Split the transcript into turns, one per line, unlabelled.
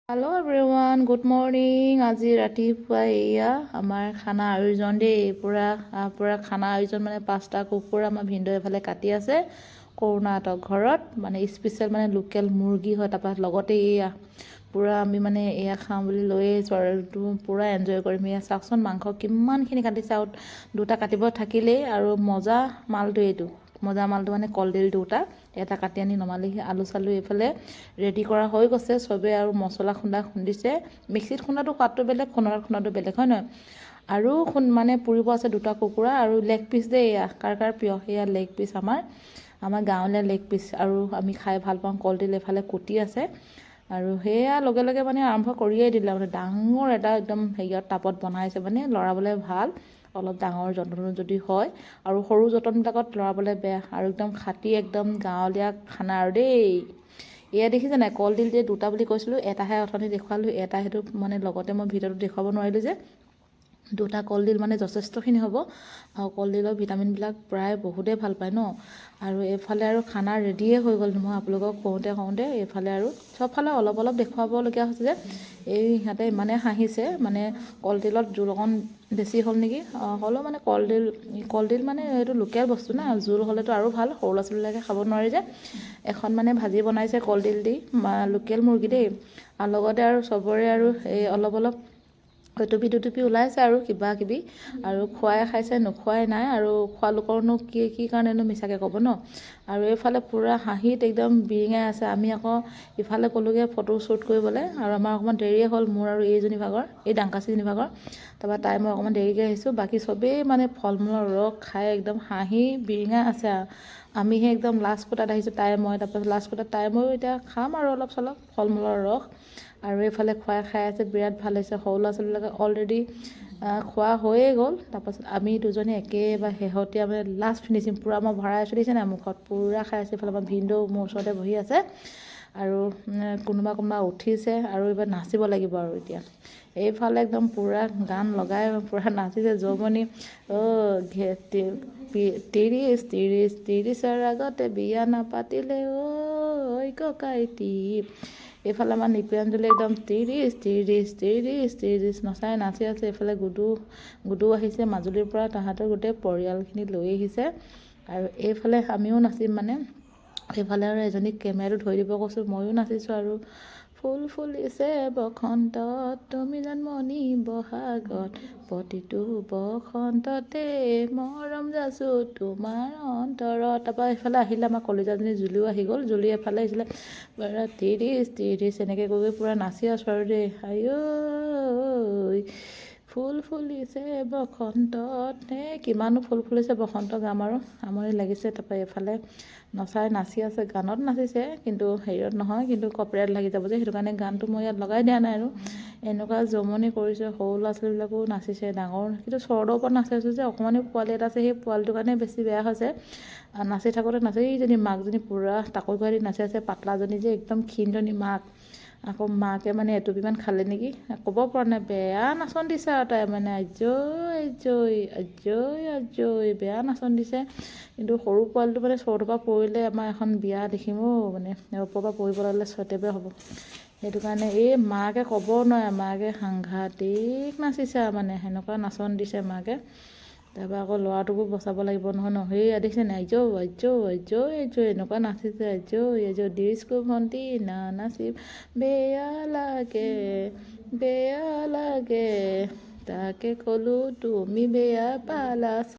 Hello' everyone, good morning. আজি ৰাতিপুৱা এয়া আমাৰ খানা আয়োজন দেই। পূৰা খানা আয়োজন মানে 5টা কুকুৰা আমাৰ ভিনদেউ এফালে কাটি আছে কৰুণাহঁতৰ ঘৰত, মানে স্পেচিয়েল মানে লোকেল মুৰ্গী হয়। তাৰপৰা লগতে এয়া পূৰা আমি মানে এয়া খাওঁ বুলি লৈ আহিছোঁ আৰু পূৰা এনজয় কৰিম। এয়া চাওকচোন মাংস কিমানখিনি কাটিছে, আৰু 2টা কাটিব থাকিলেই। আৰু মজা মালটো এইটো, মজা মালটো মানে কলডিল 2টা, এটা কাটি আনি নমালেহি। আলু চালু এইফালে ৰেডি কৰা হৈ গৈছে চবেই, আৰু মছলা খুন্দিছে। মিক্সিত খুন্দাটো সোৱাদটো বেলেগ, খুন্দাটো বেলেগ, হয় নহয়। আৰু মানে পুৰিব আছে 2টা কুকুৰা আৰু লেগ পিচ দেই। এয়া কাৰ প্ৰিয়, এয়া লেগ পিচ আমাৰ গাঁৱলীয়া লেগ পিচ, আৰু আমি খাই ভাল পাওঁ। কলডিল এফালে কুটি আছে, আৰু সেয়া লগে লগে মানে আৰম্ভ কৰিয়েই দিলে। মানে ডাঙৰ এটা একদম হেৰিয়ত টাবত বনাইছে, মানে লৰাবলৈ ভাল। অলপ ডাঙৰ যতন যদি হয়, আৰু সৰু যতনবিলাকত লৰাবলৈ বেয়া। আৰু একদম খাটি একদম গাঁৱলীয়া খানা আৰু দেই। এয়া দেখিছে নাই, কলডিল যে 2টা বুলি কৈছিলোঁ, এটাহে অথনি দেখুৱালোঁ, এটা সেইটো মানে লগতে মই ভিডিঅ'টো দেখুৱাব নোৱাৰিলোঁ যে। 2টা কলডিল মানে যথেষ্টখিনি হ'ব, আৰু কলডিলৰ ভিটামিনবিলাক প্ৰায় বহুতেই ভাল পায় ন। আৰু এইফালে আৰু খানা ৰেডিয়ে হৈ গ'ল। মই আপোনালোকক কওঁতে এইফালে আৰু চবফালে অলপ অলপ দেখুৱাবলগীয়া হৈছে যে। এই সিহঁতে ইমানে হাঁহিছে, মানে কলডিলত জোল অকণ বেছি হ'ল নেকি। হ'লেও মানে কলডিল মানে এইটো লোকেল বস্তু না, জোল হ'লেতো আৰু ভাল। সৰু ল'ৰা ছোৱালীবিলাকে খাব নোৱাৰে যে। এখন মানে ভাজি বনাইছে কলডিল দি, লোকেল মুৰ্গী দেই। আৰু লগতে আৰু চবৰে আৰু এই অলপ টুপি ওলাইছে আৰু কিবা কিবি। আৰু খোৱাই খাইছে, নোখোৱাই নাই। আৰু খোৱা লোকৰনো কি কাৰণেনো মিছাকৈ ক'ব ন। আৰু এইফালে পূৰা হাঁহিত একদম বিৰিঙাই আছে। আমি আকৌ ইফালে ক'লোগৈ ফটো শ্বুট কৰিবলৈ, আৰু আমাৰ অকণমান দেৰিয়ে হ'ল, মোৰ আৰু এইজনী ভাগৰ, এই ডাংকাচীজনী ভাগৰ। তাৰপৰা তাই মই অকণমান দেৰিকৈ আহিছোঁ। বাকী চবেই মানে ফল মূলৰ ৰস খাই একদম হাঁহি বিৰিঙাই আছে আৰু। আমিহে একদম লাষ্ট কোটাত আহিছোঁ, তাই মই। তাৰপাছত লাষ্ট কোটাত তাই ময়ো এতিয়া খাম আৰু অলপ চলপ ফল মূলৰ ৰস। আৰু এইফালে খাই আছে, বিৰাট ভাল হৈছে। সৰু ল'ৰা ছোৱালীবিলাকে অলৰেডি খোৱা হৈয়ে গ'ল। তাৰপাছত আমি দুজনী একেবাৰে শেহতীয়া মানে লাষ্ট ফিনিচিং, পূৰা মই ভৰাই আছোঁ দেখিছে নাই মুখত, পূৰা খাই আছোঁ। এইফালে আমাৰ ভিনদেউ মোৰ ওচৰতে বহি আছে, আৰু কোনোবা উঠিছে, আৰু এইবাৰ নাচিব লাগিব আৰু এতিয়া। এইফালে একদম পূৰা গান লগাই পূৰা নাচিছে জমনি। ত্ৰিছৰ আগতে বিয়া নাপাতিলে ঐ ককাইটি। এইফালে আমাৰ নিপীৰাঞ্জলি একদম ত্ৰিছ নচাই নাচি আছে। এইফালে গুডু আহিছে মাজুলীৰ পৰা, তাহাঁতৰ গোটেই পৰিয়ালখিনি লৈ আহিছে। আৰু এইফালে আমিও নাচিম মানে। এইফালে আৰু এজনীক কেমেৰাটো ধৰি দিব কৈছোঁ, ময়ো নাচিছোঁ। আৰু ফুল ফুলিছে বসন্তত, তুমি জন্মনি বহাগত, প্ৰতিটো বসন্ততে মৰম যাচো তোমাৰ অন্তৰত। তাৰপৰা এইফালে আহিলে আমাৰ কলিজাজনী জুলিও আহি গ'ল। জুলি এফালে আহিছিলে, ত্ৰিছ এনেকৈ কৰি পূৰা নাচি আছোঁ আৰু দেই। আইঐ ফুল ফুলিছে বসন্তত, কিমানো ফুল ফুলিছে বসন্ত গাম আৰু, আমনি লাগিছে। তাৰপৰা এইফালে নচাই নাচি আছে, গানত নাচিছে কিন্তু হেৰিয়ত নহয়, কিন্তু কপিৰাইট লাগি যাব যে, সেইটো কাৰণে গানটো মই ইয়াত লগাই দিয়া নাই। আৰু এনেকুৱা জমনি কৰিছে, সৰু ল'ৰা ছোৱালীবিলাকো নাচিছে, ডাঙৰ কিন্তু চৰ্টৰ ওপৰত নাচিছোঁ যে। অকণমানি পোৱালি এটা আছে, সেই পোৱালিটোৰ কাৰণে বেছি বেয়া হৈছে। নাচি থাকোঁতে এইজনী মাকজনী পূৰা তাকৰি ভৰাই দি নাচি আছে, পাতলাজনী যে একদম ক্ষীণজনী মাক। আকৌ মাকে মানে এটুপিমান খালে নেকি, ক'ব পৰা নাই। বেয়া নাচন দিছে আৰু তাই মানে, আজৈ বেয়া নাচন দিছে। কিন্তু সৰু পোৱালিটো মানে চৰ্টৰ পৰা পৰিলে আমাৰ এখন বিয়া দেখিম মানে, ওপৰৰ পৰা পৰিব লাগিলে ছয়টেপে হ'ব। সেইটো কাৰণে এই মাকে ক'ব নোৱাৰে, মাকে সাংঘাতিক নাচিছে আৰু মানে, সেনেকুৱা নাচন দিছে মাকে। তাৰপৰা আকৌ ল'ৰাটোকো বচাব লাগিব নহয় ন। সেই দেখিছে নাই, আজৈ এনেকুৱা নাচিছে। আজৈ ডিস্কো ভণ্টি নাচিব, বেয়া লাগে তাকে ক'লোঁ তুমি বেয়া পালা।